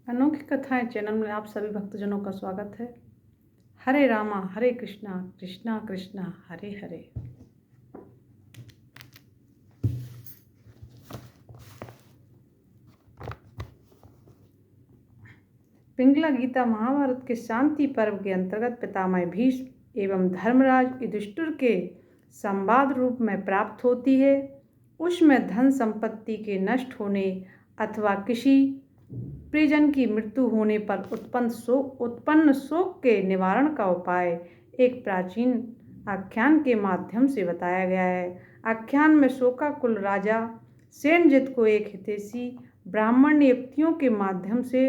अनोखी कथाएं चैनल में आप सभी भक्तजनों का स्वागत है। हरे रामा हरे कृष्णा कृष्णा कृष्णा हरे हरे। पिंगला गीता महाभारत के शांति पर्व के अंतर्गत पितामह भीष्म एवं धर्मराज युधिष्ठिर के संवाद रूप में प्राप्त होती है। उसमें धन संपत्ति के नष्ट होने अथवा किसी प्रियजन की मृत्यु होने पर उत्पन्न शोक के निवारण का उपाय एक प्राचीन आख्यान के माध्यम से बताया गया है। आख्यान में शोकाकुल राजा सेनजित को एक हितैषी ब्राह्मण ने युक्तियों के माध्यम से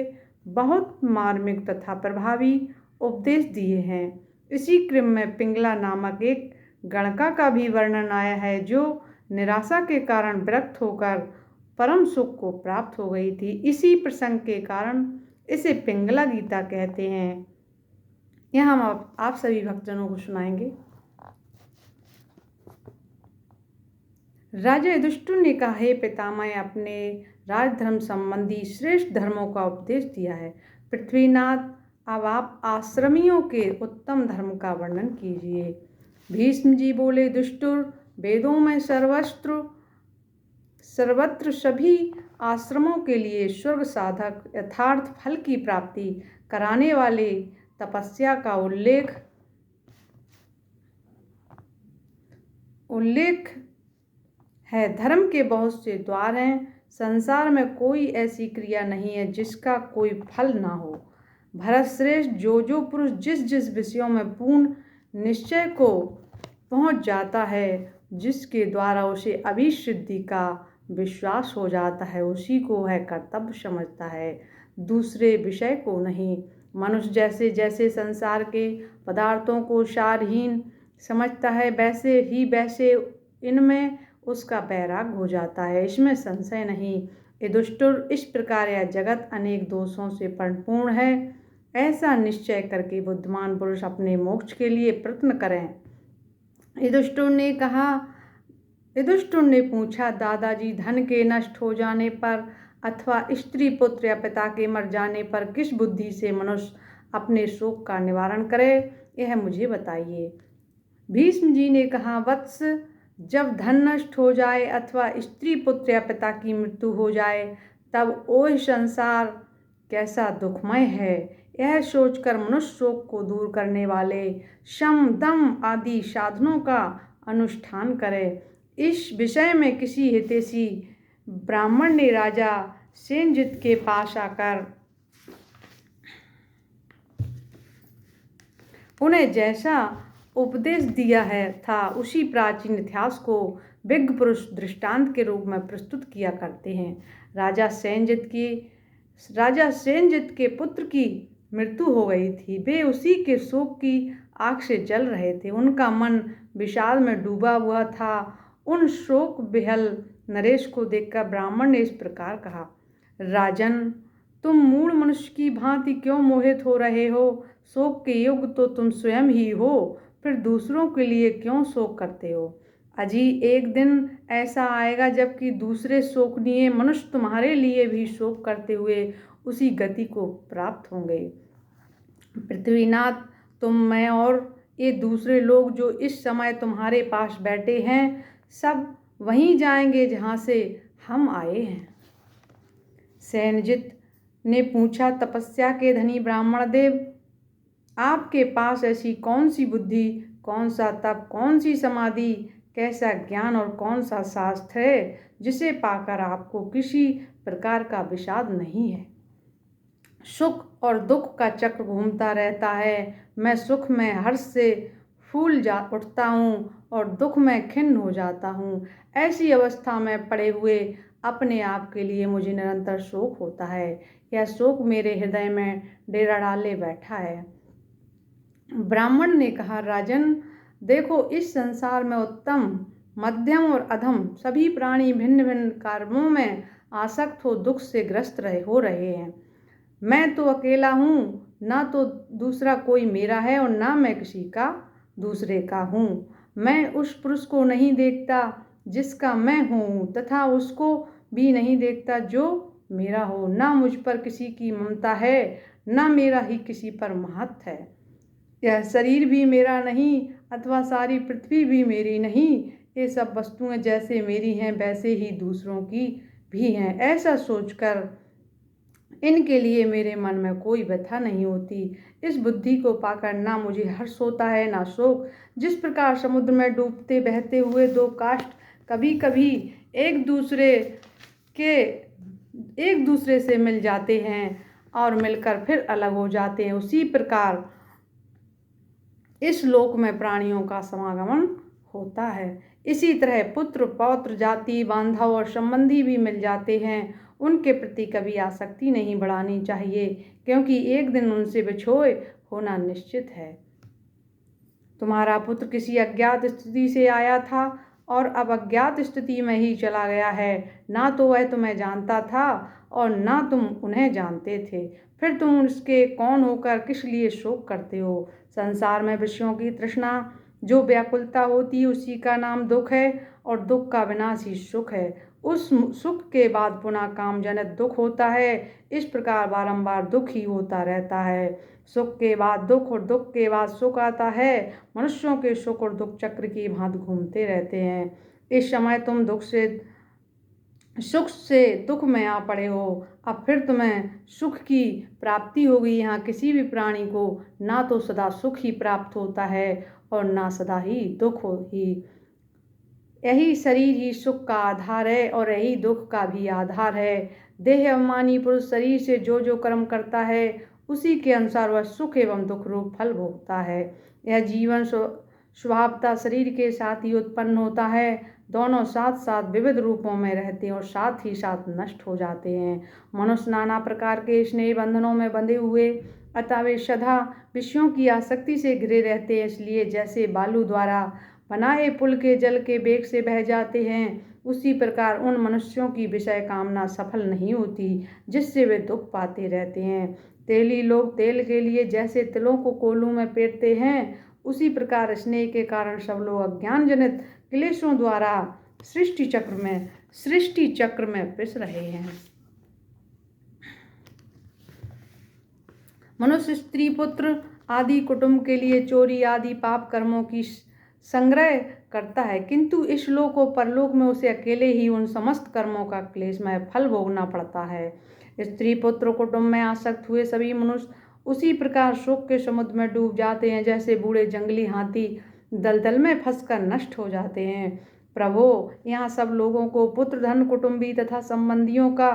बहुत मार्मिक तथा प्रभावी उपदेश दिए हैं। इसी क्रम में पिंगला नामक एक गणका का भी वर्णन आया है जो निराशा के कारण विरक्त होकर परम सुख को प्राप्त हो गई थी। इसी प्रसंग के कारण इसे पिंगला गीता कहते हैं। यह हम आप सभी भक्तजनों को सुनाएंगे। राजा युधिष्ठिर ने कहा, हे पितामह, अपने राजधर्म संबंधी श्रेष्ठ धर्मों का उपदेश दिया है। पृथ्वीनाथ, अब आप आश्रमियों के उत्तम धर्म का वर्णन कीजिए। भीष्म जी बोले, युधिष्ठिर, वेदों में सर्वत्र सभी आश्रमों के लिए स्वर्ग साधक यथार्थ फल की प्राप्ति कराने वाले तपस्या का उल्लेख है। धर्म के बहुत से द्वार हैं। संसार में कोई ऐसी क्रिया नहीं है जिसका कोई फल ना हो। भरतश्रेष्ठ, जो पुरुष जिस जिस विषयों में पूर्ण निश्चय को पहुँच जाता है, जिसके द्वारा उसे अभिसिद्धि का विश्वास हो जाता है, उसी को वह कर्तव्य समझता है, दूसरे विषय को नहीं। मनुष्य जैसे जैसे संसार के पदार्थों को सारहीन समझता है, वैसे इनमें उसका बैराग हो जाता है, इसमें संशय नहीं। युधिष्ठिर, इस प्रकार यह जगत अनेक दोषों से परिपूर्ण है। ऐसा निश्चय करके बुद्धिमान पुरुष अपने मोक्ष के लिए प्रयत्न करें। युधिष्ठिर ने पूछा, दादाजी, धन के नष्ट हो जाने पर अथवा स्त्री पुत्र या पिता के मर जाने पर किस बुद्धि से मनुष्य अपने शोक का निवारण करे, यह मुझे बताइए। भीष्म जी ने कहा, वत्स, जब धन नष्ट हो जाए अथवा स्त्री पुत्र या पिता की मृत्यु हो जाए, तब ओह संसार कैसा दुखमय है, यह सोचकर मनुष्य शोक को दूर करने वाले शम दम आदि साधनों का अनुष्ठान करे। इस विषय में किसी हितैषी ब्राह्मण ने राजा सेनजित के पास आकर उन्हें जैसा उपदेश दिया था उसी प्राचीन इतिहास को विज्ञ पुरुष दृष्टांत के रूप में प्रस्तुत किया करते हैं। राजा सेनजित के पुत्र की मृत्यु हो गई थी। वे उसी के शोक की आग से जल रहे थे। उनका मन विषाद में डूबा हुआ था। उन शोक विहल नरेश को देखकर ब्राह्मण ने इस प्रकार कहा, राजन, तुम मूढ़ मनुष्य की भांति क्यों मोहित हो रहे हो? शोक के योग्य तो तुम स्वयं ही हो, फिर दूसरों के लिए क्यों शोक करते हो? अजी, एक दिन ऐसा आएगा जबकि दूसरे शोकनीय मनुष्य तुम्हारे लिए भी शोक करते हुए उसी गति को प्राप्त होंगे। पृथ्वीनाथ, तुम, मैं और ये दूसरे लोग जो इस समय तुम्हारे पास बैठे हैं, सब वहीं जाएंगे जहाँ से हम आए हैं। सेनजित ने पूछा, तपस्या के धनी ब्राह्मण देव, आपके पास ऐसी कौन सी बुद्धि, कौन सा तप, कौन सी समाधि, कैसा ज्ञान और कौन सा शास्त्र है जिसे पाकर आपको किसी प्रकार का विषाद नहीं है? सुख और दुख का चक्र घूमता रहता है। मैं सुख में हर्ष से फूल उठता हूँ और दुख में खिन्न हो जाता हूँ। ऐसी अवस्था में पड़े हुए अपने आप के लिए मुझे निरंतर शोक होता है। यह शोक मेरे हृदय में डेरा डाले बैठा है। ब्राह्मण ने कहा, राजन, देखो, इस संसार में उत्तम, मध्यम और अधम सभी प्राणी भिन्न भिन्न कर्मों में आसक्त हो दुख से ग्रस्त हो रहे हैं। मैं तो अकेला हूँ, ना तो दूसरा कोई मेरा है और ना मैं किसी का दूसरे का हूँ। मैं उस पुरुष को नहीं देखता जिसका मैं हूँ, तथा उसको भी नहीं देखता जो मेरा हो। ना मुझ पर किसी की ममता है, ना मेरा ही किसी पर महत्व है। यह शरीर भी मेरा नहीं अथवा सारी पृथ्वी भी मेरी नहीं। ये सब वस्तुएं जैसे मेरी हैं वैसे ही दूसरों की भी हैं। ऐसा सोचकर इनके लिए मेरे मन में कोई व्यथा नहीं होती। इस बुद्धि को पाकर ना मुझे हर्ष होता है ना शोक। जिस प्रकार समुद्र में डूबते बहते हुए दो काष्ठ कभी कभी एक दूसरे के एक दूसरे से मिल जाते हैं और मिलकर फिर अलग हो जाते हैं, उसी प्रकार इस लोक में प्राणियों का समागमन होता है। इसी तरह पुत्र पौत्र जाति बांधव और संबंधी भी मिल जाते हैं। उनके प्रति कभी आसक्ति नहीं बढ़ानी चाहिए, क्योंकि एक दिन उनसे बिछोए होना निश्चित है। तुम्हारा पुत्र किसी अज्ञात स्थिति से आया था और अब अज्ञात स्थिति में ही चला गया है। ना तो वह तुम्हें जानता था और ना तुम उन्हें जानते थे। फिर तुम उसके कौन होकर किस लिए शोक करते हो? संसार में विषयों की तृष्णा जो व्याकुलता होती है उसी का नाम दुख है, और दुख का विनाश ही सुख है। उस सुख के बाद पुनः काम जनित दुख होता है। इस प्रकार बारंबार दुख ही होता रहता है। सुख के बाद दुख और दुख के बाद सुख आता है। मनुष्यों के सुख और दुख चक्र की भांति घूमते रहते हैं। इस समय तुम सुख से दुख में आ पड़े हो। अब फिर तुम्हें सुख की प्राप्ति होगी। यहाँ किसी भी प्राणी को ना तो सदा सुख ही प्राप्त होता है और ना सदा ही दुख ही। यही शरीर ही सुख का आधार है और यही दुख का भी आधार है। देह अभिमानी पुरुष शरीर से जो जो कर्म करता है उसी के अनुसार वह सुख एवं दुख रूप फल भोगता है। यह जीवन स्वभावतः शरीर के साथ ही उत्पन्न होता है। दोनों साथ साथ विविध रूपों में रहते हैं और साथ ही साथ नष्ट हो जाते हैं। मनुष्य नाना प्रकार के स्नेह बंधनों में बंधे हुए अतः वे सदा विषयों की आसक्ति से घिरे रहते हैं। इसलिए जैसे बालू द्वारा बनाए पुल के जल के वेग से बह जाते हैं, उसी प्रकार उन मनुष्यों की विषय कामना सफल नहीं होती, जिससे वे दुख पाते रहते हैं। तेली लोग तेल के लिए जैसे तिलों को कोलू में पेटते हैं, उसी प्रकार स्नेह के कारण सब लोग अज्ञान जनित क्लेशों द्वारा सृष्टि चक्र में पिस रहे हैं। मनुष्य स्त्री पुत्र आदि कुटुंब के लिए चोरी आदि पाप कर्मों की संग्रह करता है, किंतु इस लोक और परलोक में उसे अकेले ही उन समस्त कर्मों का क्लेशमय फल भोगना पड़ता है। स्त्री पुत्र कुटुंब में आसक्त हुए सभी मनुष्य उसी प्रकार शोक के समुद्र में डूब जाते हैं, जैसे बूढ़े जंगली हाथी दलदल में फंसकर नष्ट हो जाते हैं। प्रभो, यहाँ सब लोगों को पुत्र धन कुटुंबी तथा संबंधियों का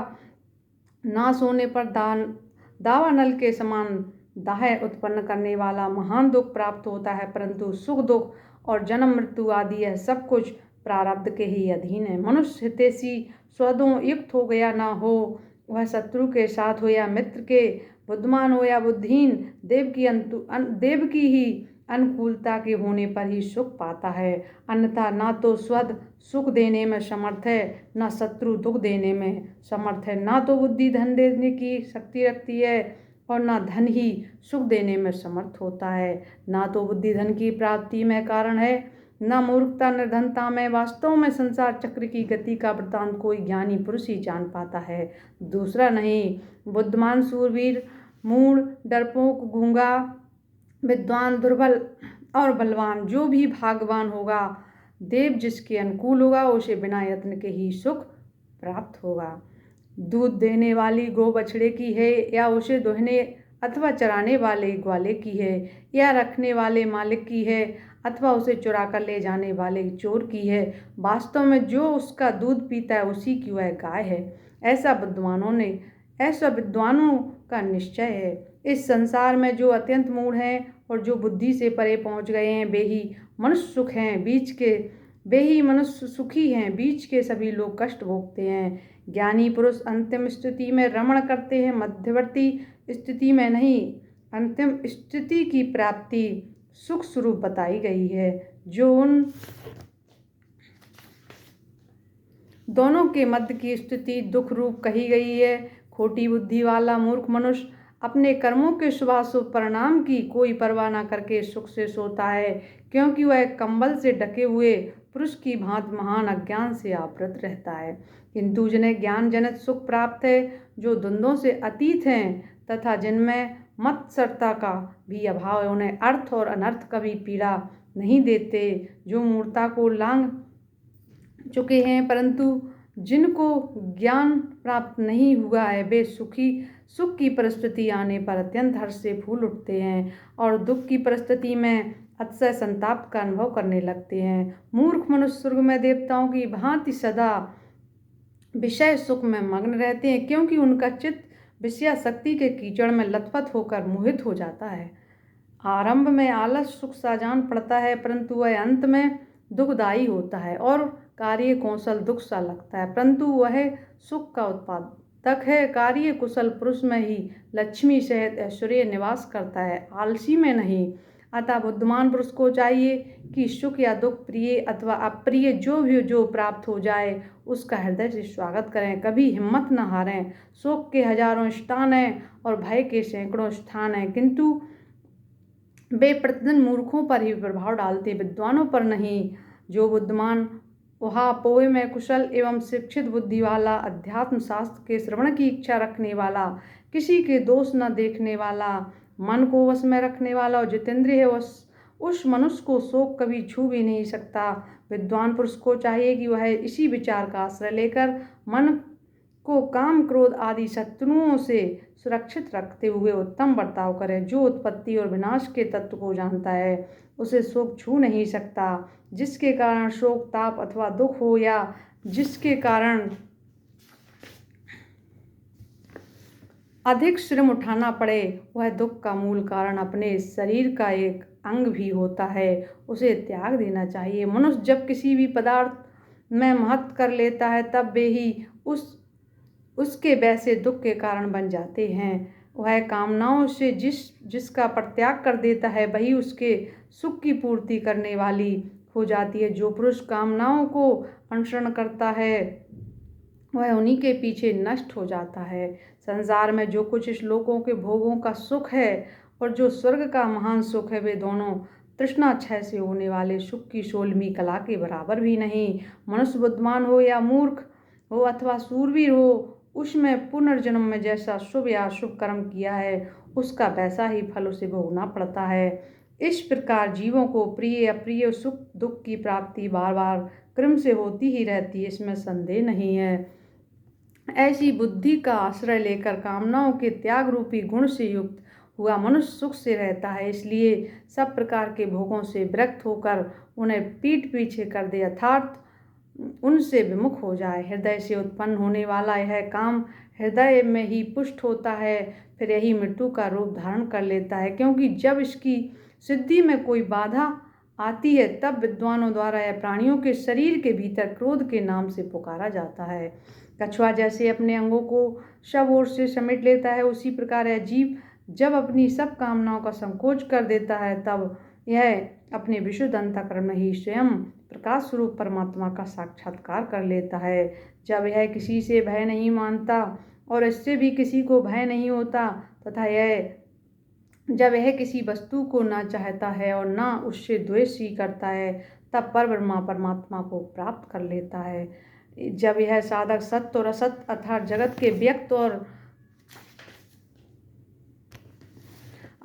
नाश होने पर दावानल के समान दाह उत्पन्न करने वाला महान दुख प्राप्त होता है, परंतु सुख दुख और जन्म मृत्यु आदि यह सब कुछ प्रारब्ध के ही अधीन है। मनुष्य हितैषी स्वदों युक्त हो गया ना हो, वह शत्रु के साथ हो या मित्र के, बुद्धिमान हो या बुद्धिहीन, देव की ही अनुकूलता के होने पर ही सुख पाता है। अन्यथा ना तो स्वद सुख देने में समर्थ है, ना शत्रु दुख देने में समर्थ है। ना तो बुद्धि धन देने की शक्ति रखती है और ना धन ही सुख देने में समर्थ होता है। ना तो बुद्धि धन की प्राप्ति में कारण है, ना मूर्खता निर्धनता में। वास्तव में संसार चक्र की गति का वृत्तांत कोई ज्ञानी पुरुष ही जान पाता है, दूसरा नहीं। बुद्धिमान सूरवीर, मूढ़, डरपोक, गूंगा, विद्वान, दुर्बल और बलवान, जो भी भाग्यवान होगा, देव जिसके अनुकूल होगा, उसे बिना यत्न के ही सुख प्राप्त होगा। दूध देने वाली गौ बछड़े की है या उसे दुहने अथवा चराने वाले ग्वाले की है, या रखने वाले मालिक की है अथवा उसे चुरा कर ले जाने वाले चोर की है, वास्तव में जो उसका दूध पीता है उसी की वह गाय है। ऐसा विद्वानों का निश्चय है। इस संसार में जो अत्यंत मूढ़ हैं और जो बुद्धि से परे पहुँच गए हैं, वे ही मनुष्य सुखी हैं। बीच के सभी लोग कष्ट भोगते हैं। ज्ञानी पुरुष अंतिम स्थिति में रमण करते हैं, मध्यवर्ती स्थिति में नहीं। अंतिम स्थिति की प्राप्ति सुख स्वरूप बताई गई है, जो उन दोनों के मध्य की स्थिति दुख रूप कही गई है। खोटी बुद्धि वाला मूर्ख मनुष्य अपने कर्मों के शुभाशुभ परिणाम की कोई परवाह न करके सुख से सोता है, क्योंकि वह कंबल से ढके हुए पुरुष की भांति महान अज्ञान से आवृत रहता है। किंतु जिन्हें ज्ञान जनित सुख प्राप्त है, जो द्वंद्वों से अतीत हैं तथा जिनमें मत्सरता का भी अभाव है, उन्हें अर्थ और अनर्थ कभी पीड़ा नहीं देते। जो मूर्ता को लांघ चुके हैं परंतु जिनको ज्ञान प्राप्त नहीं हुआ है, वे सुख की परिस्थिति आने पर अत्यंत हर्ष से फूल उठते हैं और दुख की परिस्थिति में अतिशय संताप का अनुभव करने लगते हैं। मूर्ख मनुष्य स्वर्ग में देवताओं की भांति सदा विषय सुख में मग्न रहते हैं, क्योंकि उनका चित्त विषयासक्ति के कीचड़ में लथपथ होकर मोहित हो जाता है। आरंभ में आलस सुख सा जान पड़ता है, परंतु वह अंत में दुखदायी होता है और कार्य कौशल दुख सा लगता है, परंतु वह सुख का उत्पादक है। कार्य कुशल पुरुष में ही लक्ष्मी सहित ऐश्वर्य निवास करता है, आलसी में नहीं। अतः बुद्धिमान पुरुष को चाहिए कि सुख या दुख, प्रिय अथवा अप्रिय, जो प्राप्त हो जाए उसका हृदय से स्वागत करें, कभी हिम्मत न हारें। शोक के हजारों स्थान हैं और भय के सैकड़ों स्थान हैं, किंतु वे प्रतिदिन मूर्खों पर ही प्रभाव डालते, विद्वानों पर नहीं। जो बुद्धिमान उहापोह में कुशल एवं शिक्षित बुद्धि वाला, अध्यात्म शास्त्र के श्रवण की इच्छा रखने वाला, किसी के दोष न देखने वाला, मन को वश में रखने वाला और जितेंद्रिय है, उस मनुष्य को शोक कभी छू भी नहीं सकता। विद्वान पुरुष को चाहिए कि वह इसी विचार का आश्रय लेकर मन को काम क्रोध आदि शत्रुओं से सुरक्षित रखते हुए उत्तम बर्ताव करे। जो उत्पत्ति और विनाश के तत्व को जानता है, उसे शोक छू नहीं सकता। जिसके कारण शोक, ताप अथवा दुख हो या जिसके कारण अधिक श्रम उठाना पड़े, वह दुख का मूल कारण अपने शरीर का एक अंग भी होता है, उसे त्याग देना चाहिए। मनुष्य जब किसी भी पदार्थ में महत्व कर लेता है, तब वे ही उसके वैसे दुख के कारण बन जाते हैं। वह कामनाओं से जिसका परित्याग कर देता है, वही उसके सुख की पूर्ति करने वाली हो जाती है। जो पुरुष कामनाओं को अनुसरण करता है, वह उन्हीं के पीछे नष्ट हो जाता है। संसार में जो कुछ इस लोकों के भोगों का सुख है और जो स्वर्ग का महान सुख है, वे दोनों तृष्णा क्षय से होने वाले सुख की 16वीं कला के बराबर भी नहीं। मनुष्य बुद्धिमान हो या मूर्ख हो अथवा सूरवीर हो, उसमें पुनर्जन्म में जैसा शुभ या अशुभ कर्म किया है, उसका वैसा ही फल उसे भोगना पड़ता है। इस प्रकार जीवों को प्रिय अप्रिय, सुख दुख की प्राप्ति बार बार क्रम से होती ही रहती है, इसमें संदेह नहीं है। ऐसी बुद्धि का आश्रय लेकर कामनाओं के त्याग रूपी गुण से युक्त हुआ मनुष्य सुख से रहता है। इसलिए सब प्रकार के भोगों से विरक्त होकर उन्हें पीठ पीछे कर दे, अर्थात उनसे विमुख हो जाए। हृदय से उत्पन्न होने वाला यह काम हृदय में ही पुष्ट होता है, फिर यही मृत्यु का रूप धारण कर लेता है, क्योंकि जब इसकी सिद्धि में कोई बाधा आती है, तब विद्वानों द्वारा यह प्राणियों के शरीर के भीतर क्रोध के नाम से पुकारा जाता है। कछुआ जैसे अपने अंगों को सब ओर से समेट लेता है, उसी प्रकार यह जीव जब अपनी सब कामनाओं का संकोच कर देता है, तब यह अपने विशुद्ध अंतःकरण में ही स्वयं प्रकाश स्वरूप परमात्मा का साक्षात्कार कर लेता है। जब यह किसी से भय नहीं मानता और इससे भी किसी को भय नहीं होता, तथा जब यह किसी वस्तु को न चाहता है और न उससे द्वेष ही करता है, तब परब्रह्म परमात्मा को प्राप्त कर लेता है। जब यह साधक सत्य और असत्य अर्थात जगत के व्यक्त और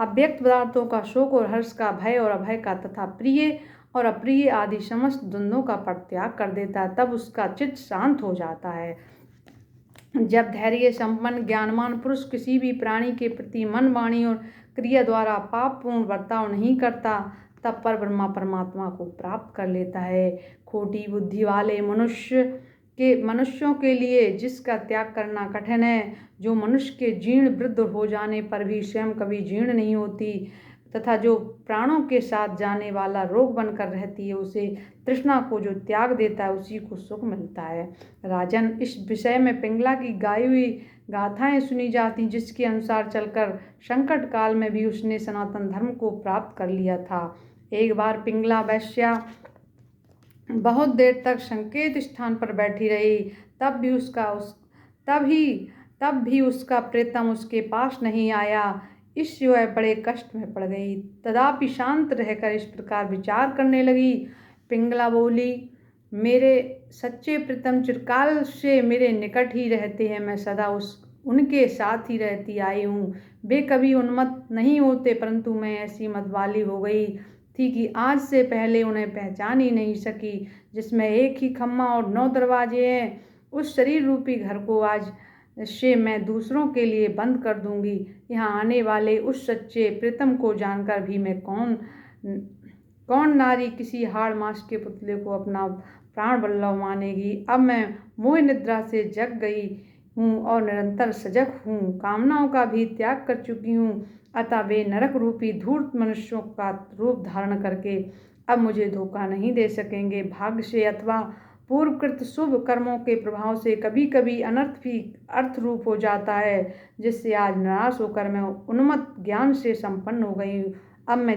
अव्यक्त पदार्थों का, शोक और हर्ष का, भय और अभय का तथा प्रिय और अप्रिय आदि समस्त द्वंद्वों का परित्याग कर देता है, तब उसका चित्त शांत हो जाता है। जब धैर्य संपन्न ज्ञानवान पुरुष किसी भी प्राणी के प्रति मन, वाणी और क्रिया द्वारा पापपूर्ण बर्ताव नहीं करता, तब परब्रह्म परमात्मा को प्राप्त कर लेता है। खोटी बुद्धि वाले मनुष्यों के लिए जिसका त्याग करना कठिन है, जो मनुष्य के जीर्ण वृद्ध हो जाने पर भी स्वयं कभी जीर्ण नहीं होती तथा जो प्राणों के साथ जाने वाला रोग बनकर रहती है, उसे तृष्णा को जो त्याग देता है, उसी को सुख मिलता है। राजन, इस विषय में पिंगला की गाई हुई गाथाएं सुनी जाती, जिसके अनुसार चलकर संकट काल में भी उसने सनातन धर्म को प्राप्त कर लिया था। एक बार पिंगला वैश्या बहुत देर तक संकेत स्थान पर बैठी रही, तब भी उसका प्रीतम उसके पास नहीं आया। इससे वह बड़े कष्ट में पड़ गई। तथापि शांत रहकर इस प्रकार विचार करने लगी। पिंगला बोली, मेरे सच्चे प्रीतम चिरकाल से मेरे निकट ही रहते हैं। मैं सदा उनके साथ ही रहती आई हूँ। वे कभी उन्मत्त नहीं होते, परंतु मैं ऐसी मतवाली हो गई थी कि आज से पहले उन्हें पहचान ही नहीं सकी, जिसमें एक ही खम्मा और 9 दरवाजे हैं। उस शरीर रूपी घर को आज से मैं दूसरों के लिए बंद कर दूंगी। यहाँ आने वाले उस सच्चे प्रीतम को जानकर भी मैं कौन नारी किसी हाड़ मांस के पुतले को अपना प्राण बल्लभ मानेगी। अब मैं मोह निद्रा से जग गई हूँ और निरंतर सजग हूँ। कामनाओं का भी त्याग कर चुकी हूँ। अतः वे नरक रूपी धूर्त मनुष्यों का रूप धारण करके अब मुझे धोखा नहीं दे सकेंगे। भाग्य से अथवा पूर्वकृत शुभ कर्मों के प्रभाव से कभी कभी अनर्थ भी अर्थ रूप हो जाता है, जिससे आज निराश होकर मैं उन्मत्त ज्ञान से संपन्न हो गई हूँ। अब मैं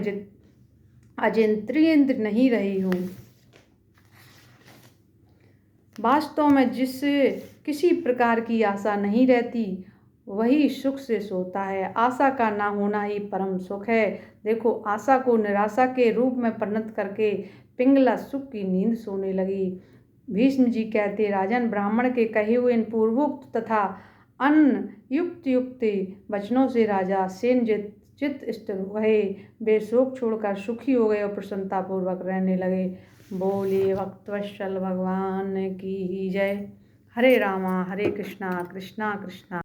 अजिंत्रिय नहीं रही हूँ। वास्तव में जिससे किसी प्रकार की आशा नहीं रहती, वही सुख से सोता है। आशा का ना होना ही परम सुख है। देखो, आशा को निराशा के रूप में परिणत करके पिंगला सुख की नींद सोने लगी। भीष्म जी कहते, राजन, ब्राह्मण के कहे हुए इन पूर्वोक्त तथा अन्य युक्त वचनों से राजा सेन चित्त स्थिर हो गए। वे शोक छोड़कर सुखी हो गए और प्रसन्नता पूर्वक रहने लगे। बोलिए भक्तवत्सल भगवान की जय। हरे रामा हरे कृष्णा कृष्णा कृष्णा